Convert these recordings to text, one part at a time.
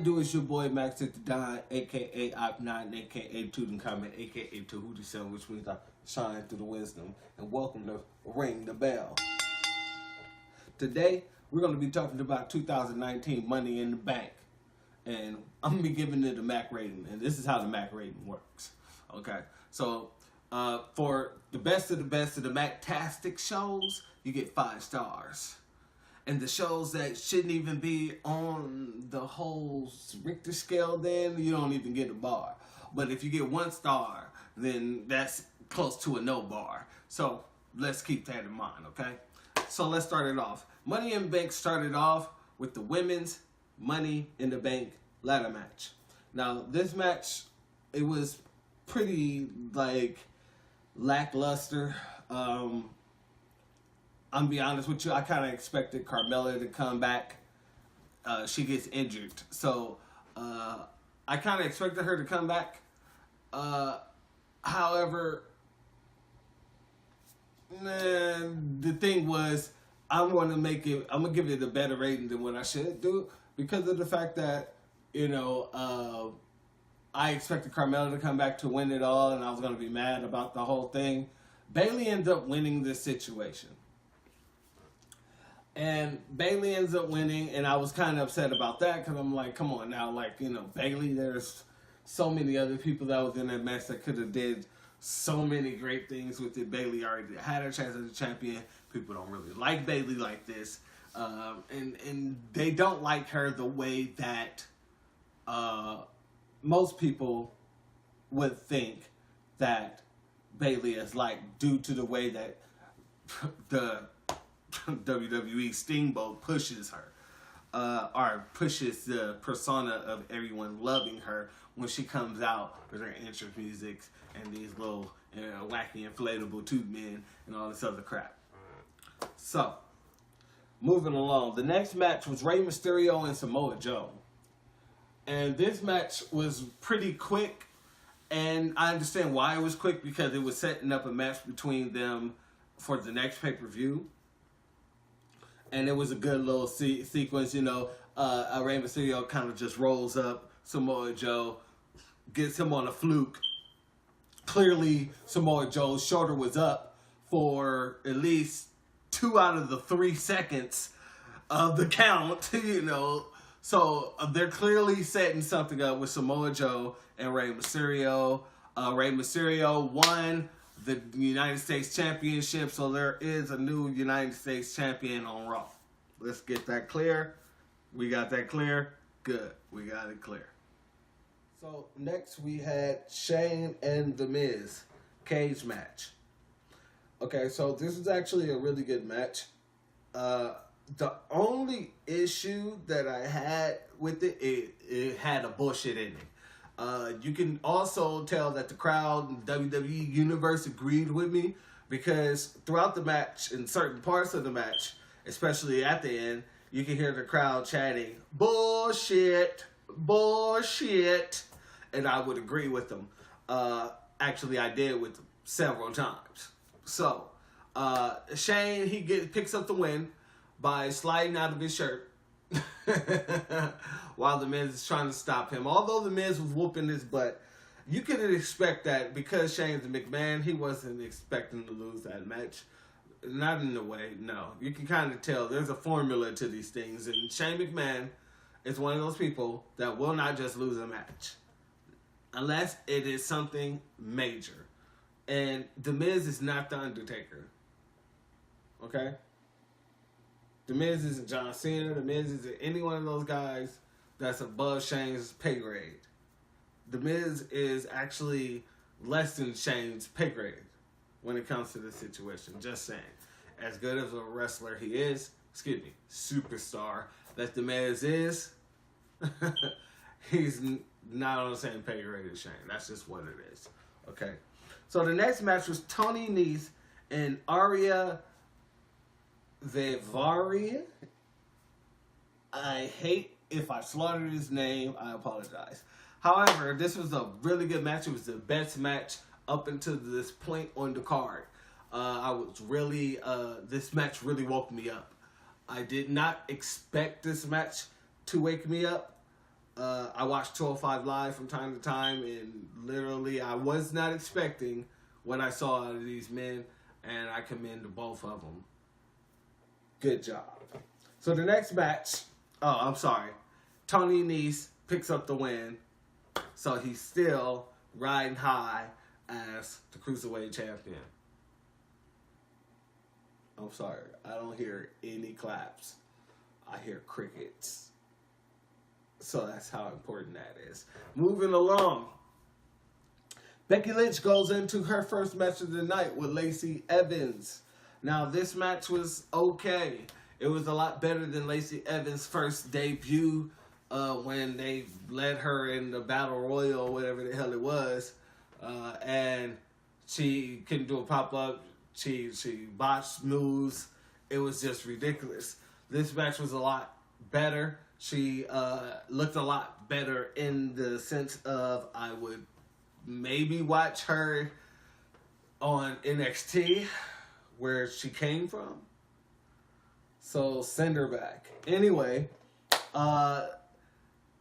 it do? It's your boy Max at the Don, aka Op9, aka Tutankhamun, aka Tahuti Son, which means I shine through the wisdom. And welcome to Ring the Bell. Today, we're going to be talking about 2019 Money in the Bank. And I'm going to be giving it a Macc rating. And this is how the Macc rating works. Okay, so for the best of the Mactastic shows, you get 5 stars. And the shows that shouldn't even be on the whole Richter scale, then you don't even get a bar. But if you get 1 star, then that's close to a no bar. So let's keep that in mind, okay? So let's start it off. Money in the Bank started off with the women's Money in the Bank ladder match. Now, this match, it was pretty, lackluster. I'm gonna be honest with you, I kind of expected Carmella to come back. She gets injured. So, I kind of expected her to come back. However, the thing was, I'm going to give it a better rating than what I should do because of the fact that, I expected Carmella to come back to win it all, and I was going to be mad about the whole thing. Bayley ends up winning this situation. And Bayley ends up winning, and I was kind of upset about that because I'm like, come on now, Bayley, there's so many other people that was in that match that could have did so many great things with it. Bayley already had her chance as a champion. People don't really like Bayley like this. And they don't like her the way that most people would think that Bayley is due to the way that the WWE Steamboat pushes her, or pushes the persona of everyone loving her when she comes out with her entrance music and these little wacky inflatable tube men and all this other crap. So, moving along, the next match was Rey Mysterio and Samoa Joe. And this match was pretty quick, and I understand why it was quick because it was setting up a match between them for the next pay-per-view. And it was a good little sequence, Rey Mysterio kind of just rolls up Samoa Joe, gets him on a fluke. Clearly, Samoa Joe's shoulder was up for at least 2 out of the 3 seconds of the count, So they're clearly setting something up with Samoa Joe and Rey Mysterio. Rey Mysterio won the United States Championship, so there is a new United States Champion on Raw. Let's get that clear. We got that clear? Good. We got it clear. So next we had Shane and The Miz cage match. Okay, so this is actually a really good match. The only issue that I had with it had a bullshit ending. You can also tell that the crowd in the WWE Universe agreed with me because throughout the match, in certain parts of the match, especially at the end, you can hear the crowd chanting, "Bullshit, bullshit," and I would agree with them. Actually, I did with them several times. So, Shane, he picks up the win by sliding out of his shirt while The Miz is trying to stop him. Although The Miz was whooping his butt, you couldn't expect that because Shane's a McMahon, he wasn't expecting to lose that match. Not in a way, no. You can kind of tell there's a formula to these things, and Shane McMahon is one of those people that will not just lose a match unless it is something major. And The Miz is not The Undertaker. Okay? The Miz isn't John Cena. The Miz isn't any one of those guys that's above Shane's pay grade. The Miz is actually less than Shane's pay grade when it comes to this situation. Just saying. As good as a wrestler he is, superstar that The Miz is, he's not on the same pay grade as Shane. That's just what it is. Okay. So the next match was Tony Nese and Arya Daivari. I hate if I slaughtered his name. I apologize. However, this was a really good match. It was the best match up until this point on the card. This match really woke me up. I did not expect this match to wake me up. I watch 205 Live from time to time, and literally I was not expecting what I saw out of these men, and I commend both of them. Good job. So the next match, Tony Nese picks up the win, so he's still riding high as the Cruiserweight Champion. I'm sorry, I don't hear any claps. I hear crickets. So that's how important that is. Moving along. Becky Lynch goes into her first match of the night with Lacey Evans. Now, this match was okay. It was a lot better than Lacey Evans' first debut when they led her in the Battle Royal or whatever the hell it was. And she couldn't do a pop-up. She botched moves. It was just ridiculous. This match was a lot better. She looked a lot better in the sense of I would maybe watch her on NXT where she came from. So send her back. Anyway, but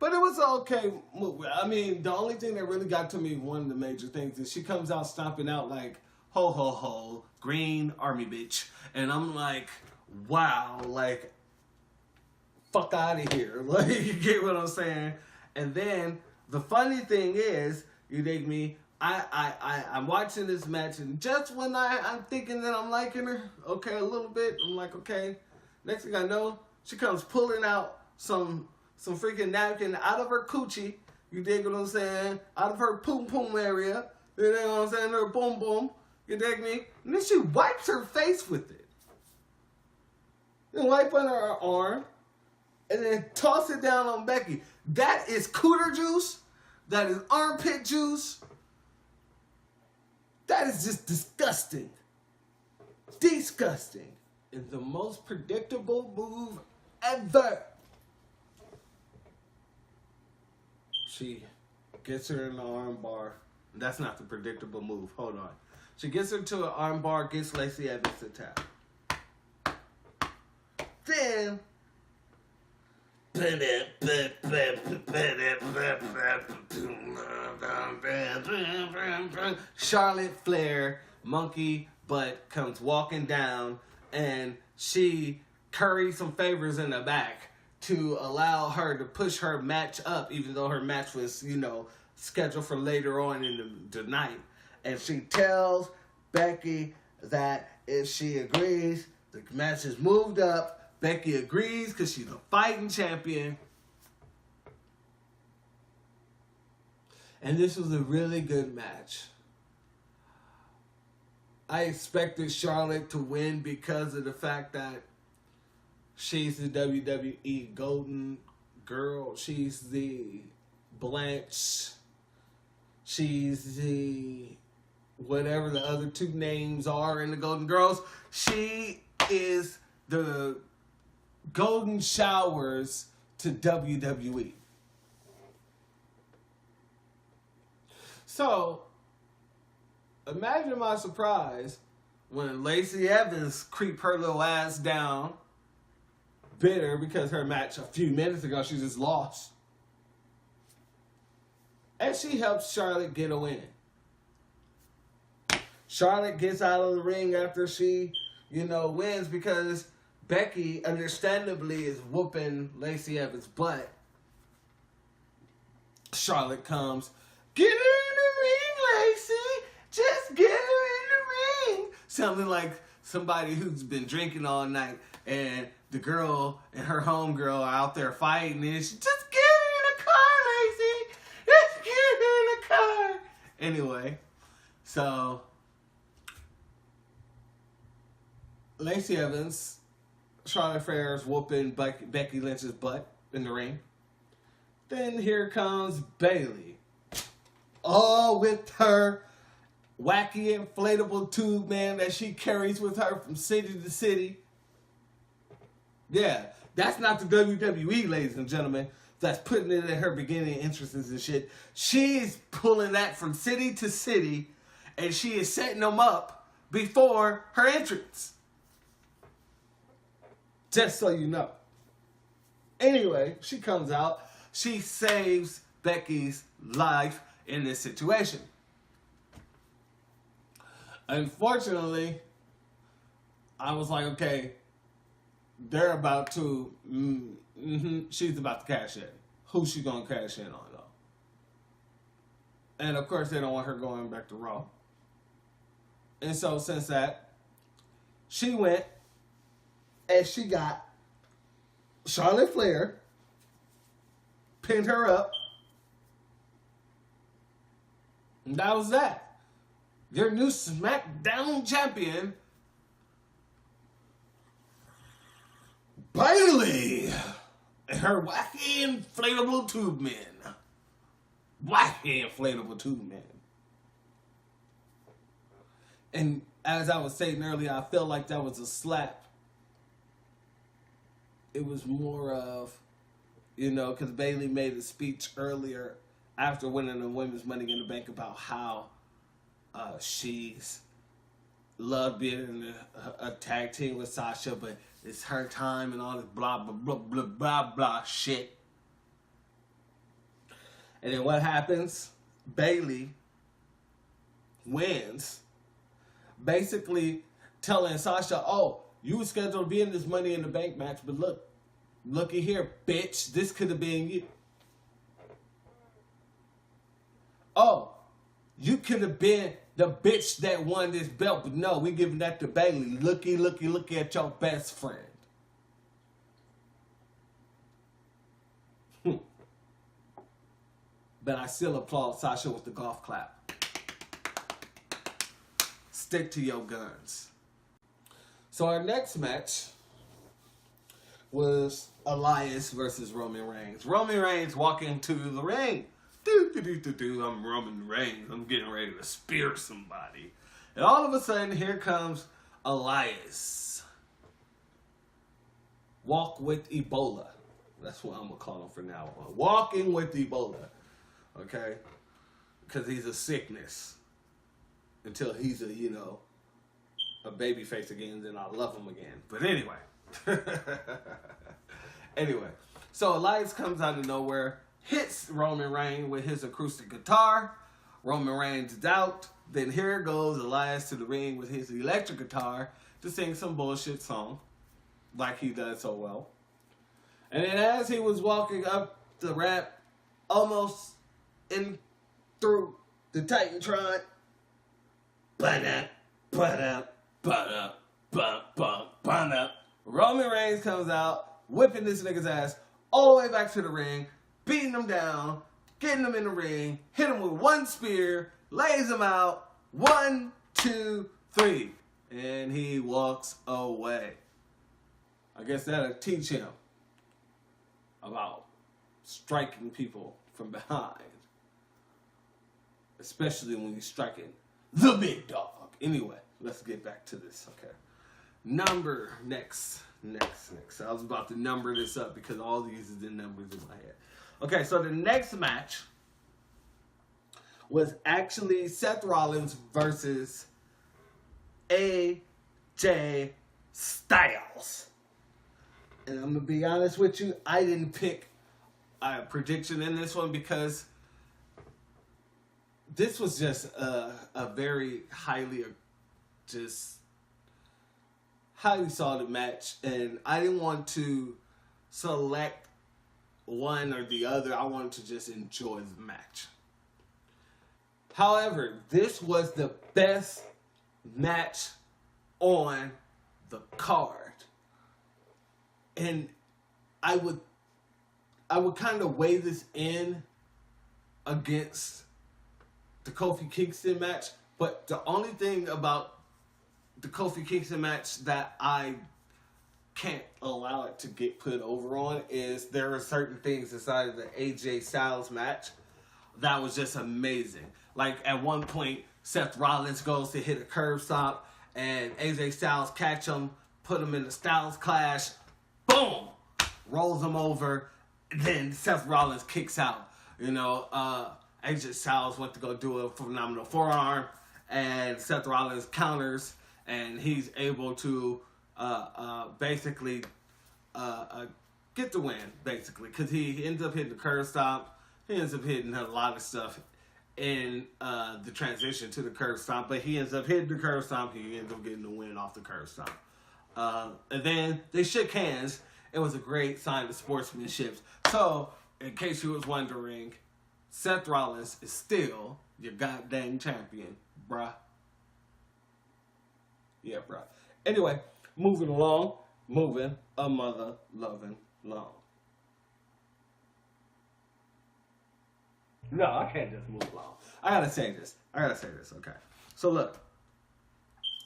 it was an okay movie. I mean, the only thing that really got to me, one of the major things, is she comes out stomping out like, ho, ho, ho, green army bitch. And I'm like, wow, like, fuck out of here. Like, you get what I'm saying? And then the funny thing is, you dig me, I'm watching this match, and just when I'm thinking that I'm liking her, okay, a little bit, I'm like, okay. Next thing I know, she comes pulling out some freaking napkin out of her coochie, you dig what I'm saying? Out of her poom area, you dig what I'm saying? Her boom boom, you dig me? And then she wipes her face with it. Then wipe under her arm, and then toss it down on Becky. That is cooter juice. That is armpit juice. That is just disgusting. Disgusting. And the most predictable move ever. She gets her in the arm bar. That's not the predictable move. Hold on. She gets her to an arm bar, gets Lacey Evans to tap. Then Charlotte Flair, monkey butt, comes walking down, and she curries some favors in the back to allow her to push her match up, even though her match was, scheduled for later on in the night. And she tells Becky that if she agrees, the match is moved up. Becky agrees because she's a fighting champion. And this was a really good match. I expected Charlotte to win because of the fact that she's the WWE Golden Girl. She's the Blanche. She's the whatever the other two names are in the Golden Girls. She is the Golden Showers to WWE. So, imagine my surprise when Lacey Evans creeped her little ass down, bitter because her match a few minutes ago she just lost. And she helps Charlotte get a win. Charlotte gets out of the ring after she, wins because Becky, understandably, is whooping Lacey Evans' butt. Charlotte comes, get her in the ring, Lacey! Just get her in the ring! Sounding like somebody who's been drinking all night, and the girl and her homegirl are out there fighting, and she, just get her in the car, Lacey! Just get her in the car! Anyway, so Lacey Evans, Charlotte Flair's whooping Becky Lynch's butt in the ring. Then here comes Bayley. All with her wacky inflatable tube, man, that she carries with her from city to city. Yeah, that's not the WWE, ladies and gentlemen. That's putting it in her beginning entrances and shit. She's pulling that from city to city, and she is setting them up before her entrance. Just so you know. Anyway, she comes out. she saves Becky's life in this situation. Unfortunately, I was like, okay, they're about to, she's about to cash in. Who's she going to cash in on, though? And, of course, they don't want her going back to Raw. And so, since that, she went and she got Charlotte Flair, pinned her up, and that was that. Your new SmackDown champion, Bayley, and her wacky inflatable tube men. Wacky inflatable tube men. And as I was saying earlier, I felt like that was a slap. It was more of, because Bayley made a speech earlier after winning the Women's Money in the Bank about how she's loved being in a tag team with Sasha, but it's her time and all this blah, blah, blah, blah, blah, blah shit. And then what happens? Bayley wins, basically telling Sasha, oh, you were scheduled to be in this Money in the Bank match, but looky here, bitch, this could have been you. Oh, you could have been the bitch that won this belt, but no, we giving that to Bayley. Looky at your best friend. But I still applaud Sasha with the golf clap. Stick to your guns. So our next match was Elias versus Roman Reigns. Roman Reigns walking to the ring. I'm Roman Reigns. I'm getting ready to spear somebody. And all of a sudden, here comes Elias. Walk with Ebola. That's what I'm going to call him from now on. Walking with Ebola. Okay? Because he's a sickness. Until he's a baby face again, then I'll love him again. But anyway. So Elias comes out of nowhere, hits Roman Reigns with his acoustic guitar. Roman Reigns is out. Then here goes Elias to the ring with his electric guitar to sing some bullshit song, like he does so well. And then as he was walking up the ramp, almost in through the Titantron, Roman Reigns comes out, whipping this nigga's ass all the way back to the ring, beating him down, getting him in the ring, hit him with one spear, lays him out, 1, 2, 3, and he walks away. I guess that'll teach him about striking people from behind, especially when you're striking the big dog. Anyway, let's get back to this, okay? Next. I was about to number this up because all these is the numbers in my head. Okay, so the next match was actually Seth Rollins versus AJ Styles. And I'm going to be honest with you, I didn't pick a prediction in this one because this was just a very highly solid match, and I didn't want to select one or the other. I wanted to just enjoy the match. However, this was the best match on the card. And I would kind of weigh this in against the Kofi Kingston match, but the only thing about the Kofi Kingston match that I can't allow it to get put over on is there are certain things inside of the AJ Styles match that was just amazing. Like at one point, Seth Rollins goes to hit a curb stop and AJ Styles catch him, put him in the Styles Clash, boom, rolls him over, then Seth Rollins kicks out. AJ Styles went to go do a phenomenal forearm, and Seth Rollins counters, and he's able to basically get the win, basically, because he ends up hitting the curb stomp. He ends up hitting a lot of stuff in the transition to the curb stomp, but he ends up hitting the curb stomp. He ends up getting the win off the curb stomp. And then they shook hands. It was a great sign of sportsmanship. So, in case you was wondering, Seth Rollins is still your goddamn champion, bruh. Yeah, bruh. Anyway, moving along. Moving a mother loving along. No, I can't just move along. I gotta say this, okay? So look,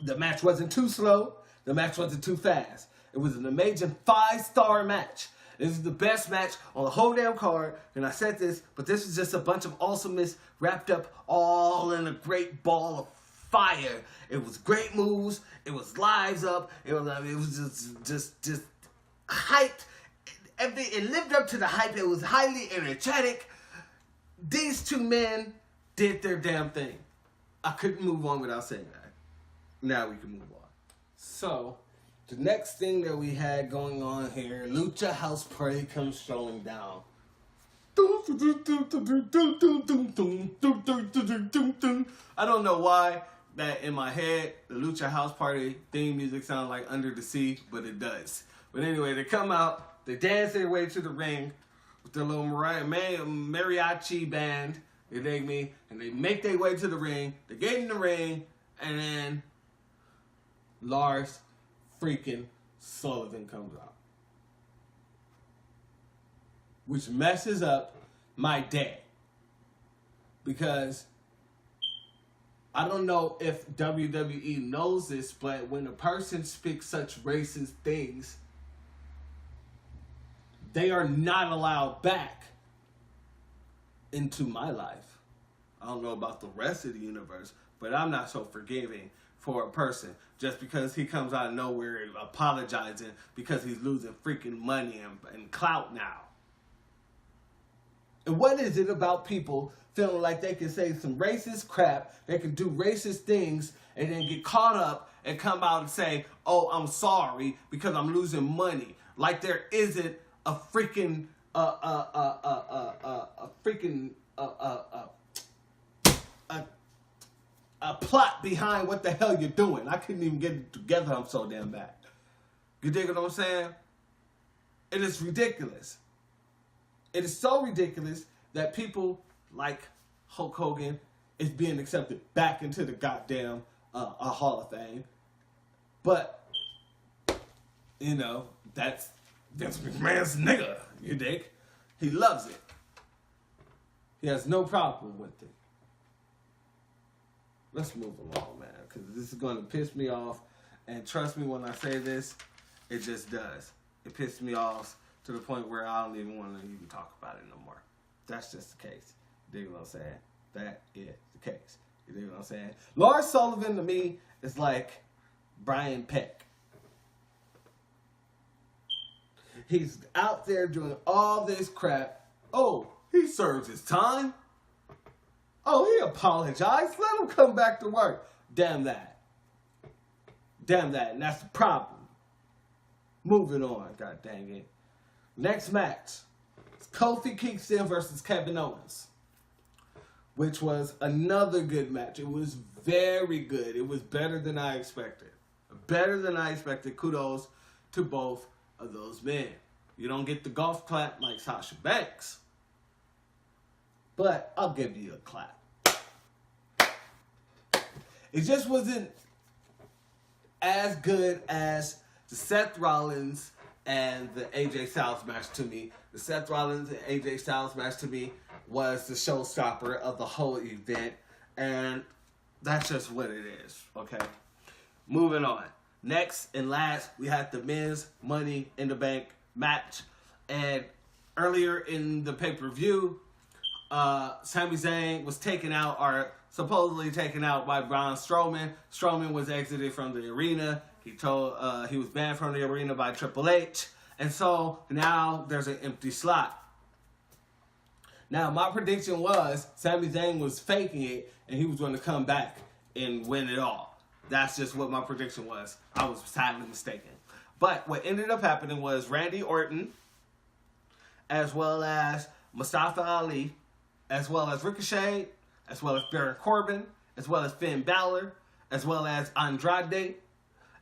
the match wasn't too slow. The match wasn't too fast. It was an amazing 5-star match. This is the best match on the whole damn card. And I said this, but this is just a bunch of awesomeness wrapped up all in a great ball of fire. It was great moves. It was lives up. It was just hyped. It lived up to the hype. It was highly energetic. These two men did their damn thing. I couldn't move on without saying that. Now we can move on. So, the next thing that we had going on here, Lucha House Party comes strolling down. I don't know why that in my head, the Lucha House Party theme music sounds like Under the Sea, but it does. But anyway, they come out, they dance their way to the ring with their little mariachi band, you dig me? And they make their way to the ring, they get in the ring, and then Lars freaking Sullivan comes out. Which messes up my day. Because I don't know if WWE knows this, but when a person speaks such racist things, they are not allowed back into my life. I don't know about the rest of the universe, but I'm not so forgiving for a person just because he comes out of nowhere apologizing because he's losing freaking money and clout now. And what is it about people feeling like they can say some racist crap, they can do racist things, and then get caught up and come out and say, oh, I'm sorry because I'm losing money. Like there isn't a freaking a plot behind what the hell you're doing. I couldn't even get it together. I'm so damn bad. You dig what I'm saying? It is ridiculous. It is so ridiculous that people like Hulk Hogan is being accepted back into the goddamn Hall of Fame. But, you know, that's Vince McMahon's nigga, you dig? He loves it. He has no problem with it. Let's move along, man, because this is going to piss me off. And trust me when I say this, it just does. It pisses me off to the point where I don't even want to even talk about it no more. That's just the case. You dig what I'm saying? That is the case. You dig what I'm saying? Lars Sullivan to me is like Brian Peck. He's out there doing all this crap. Oh, he serves his time. Oh, he apologized. Let him come back to work. Damn that. Damn that. And that's the problem. Moving on, god dang it. Next match. It's Kofi Kingston versus Kevin Owens. Which was another good match. It was very good. It was better than I expected. Better than I expected. Kudos to both of those men. You don't get the golf clap like Sasha Banks. But I'll give you a clap. It just wasn't as good as the Seth Rollins and the AJ Styles match to me. The Seth Rollins and AJ Styles match to me was the showstopper of the whole event. And that's just what it is, okay? Moving on. Next and last, we had the men's Money in the Bank match. And earlier in the pay-per-view, Sami Zayn was supposedly taken out by Braun Strowman. Strowman was exited from the arena. He was banned from the arena by Triple H. And so now there's an empty slot. Now my prediction was Sami Zayn was faking it and he was going to come back and win it all. That's just what my prediction was. I was sadly mistaken. But what ended up happening was Randy Orton as well as Mustafa Ali, as well as Ricochet, as well as Baron Corbin, as well as Finn Balor, as well as Andrade,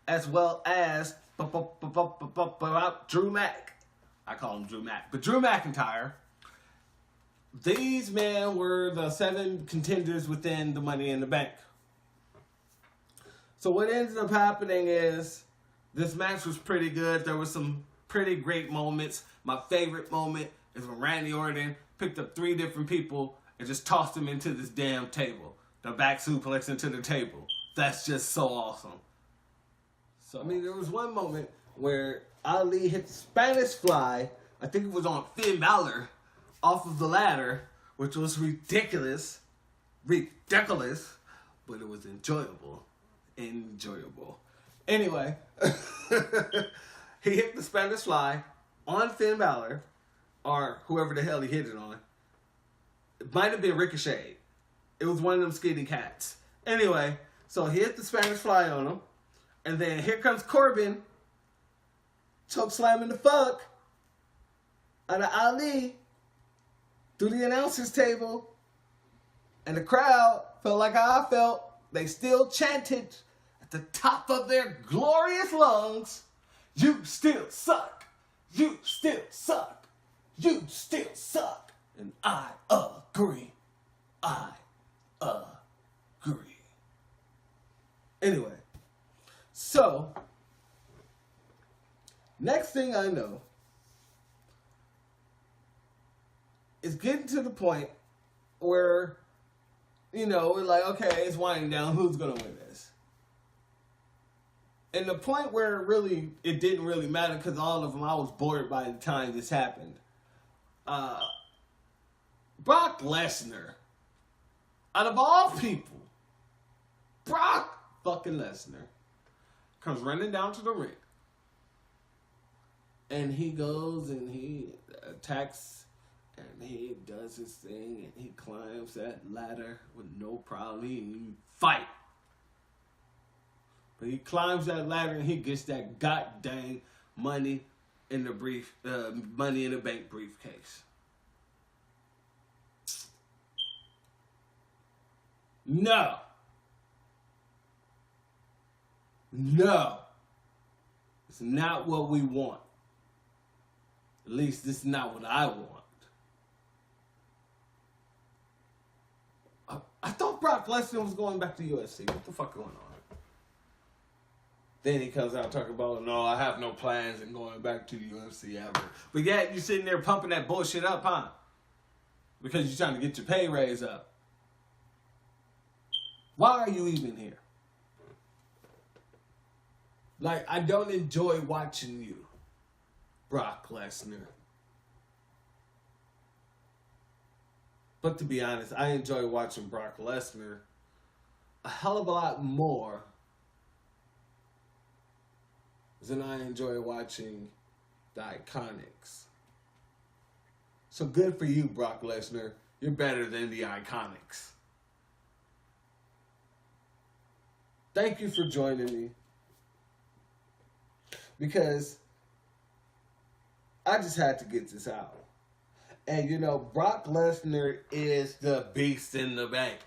as well as Drew Mac. I call him Drew Mac, but Drew McIntyre. These men were the 7 contenders within the Money in the Bank. So what ended up happening is this match was pretty good. There were some pretty great moments. My favorite moment is when Randy Orton picked up 3 different people and just tossed them into this damn table. The back suplex into the table. That's just so awesome. So, I mean, there was one moment where Ali hit the Spanish Fly. I think it was on Finn Balor off of the ladder, which was ridiculous. Ridiculous. But it was enjoyable. Anyway, he hit the Spanish Fly on Finn Balor, or whoever the hell he hit it on. It might have been Ricochet. It was one of them skinny cats. Anyway, so he hit the Spanish Fly on him, and then here comes Corbin, choke slamming the fuck out of Ali through the announcer's table, and the crowd felt like how I felt. They still chanted at the top of their glorious lungs, "You still suck. You still suck. You still suck." And I agree. I agree. Anyway, so next thing I know is getting to the point where, you know, we're like, okay, it's winding down. Who's going to win this? And the point where it didn't really matter because all of them, I was bored by the time this happened. Brock Lesnar, out of all people, Brock fucking Lesnar comes running down to the ring. And he goes and he attacks and he does his thing and he climbs that ladder with no problem. He didn't even fight. But he climbs that ladder and he gets that goddamn money in the Money in the Bank briefcase. No. It's not what we want. At least this is not what I want. I thought Brock Lesnar was going back to UFC. What the fuck going on? Then he comes out talking about, no, I have no plans in going back to the UFC ever. But yet you're sitting there pumping that bullshit up, huh? Because you're trying to get your pay raise up. Why are you even here? Like, I don't enjoy watching you, Brock Lesnar. But to be honest, I enjoy watching Brock Lesnar a hell of a lot more than I enjoy watching the Iconics. So good for you, Brock Lesnar. You're better than the Iconics. Thank you for joining me. Because I just had to get this out. And you know, Brock Lesnar is the beast in the bank.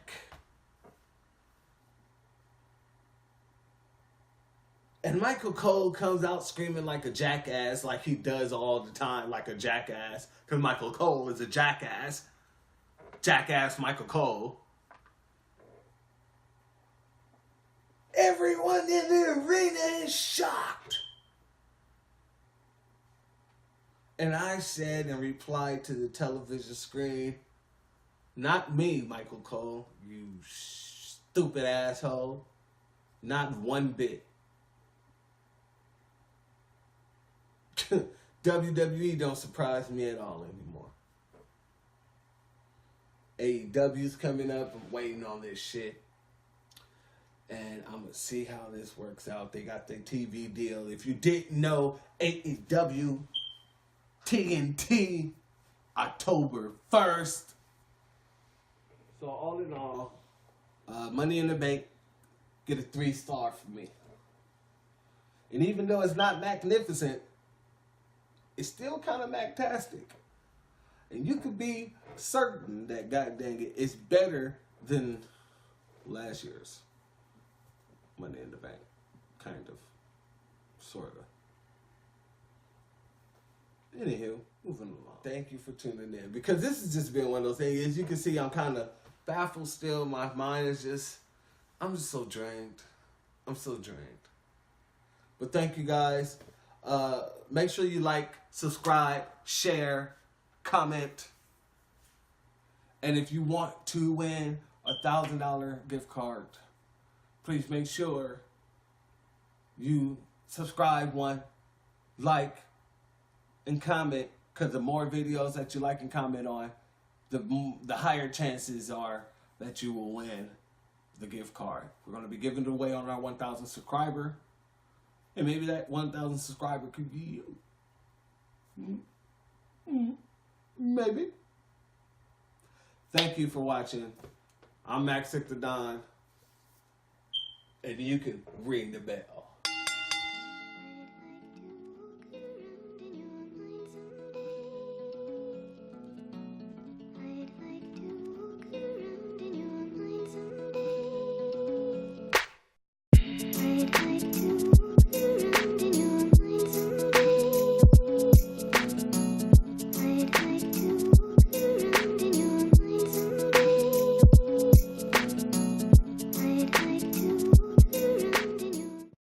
And Michael Cole comes out screaming like a jackass, like he does all the time, like a jackass. Because Michael Cole is a jackass. Jackass Michael Cole. Everyone in the arena is shocked. And I said and replied to the television screen, not me, Michael Cole, you stupid asshole. Not one bit. WWE don't surprise me at all anymore. AEW's coming up. I'm waiting on this shit. And I'm going to see how this works out. They got their TV deal. If you didn't know, AEW TNT October 1st. So all in all, Money in the Bank get a 3-star from me. And even though it's not magnificent, it's still kind of magtastic. And you could be certain that, god dang it, it's better than last year's Money in the Bank. Kind of. Sort of. Anywho, moving along. Thank you for tuning in. Because this has just been one of those things. As you can see, I'm kind of baffled still. My mind is just, I'm just so drained. I'm so drained. But thank you guys. Make sure you like, subscribe, share, comment. And if you want to win a $1,000 gift card, please make sure you subscribe, like, and comment. Because the more videos that you like and comment on, the higher chances are that you will win the gift card. We're going to be giving it away on our 1,000 subscriber. And maybe that 1,000 subscriber could be you. Maybe. Thank you for watching. I'm Macc Rating, and you can ring the bell.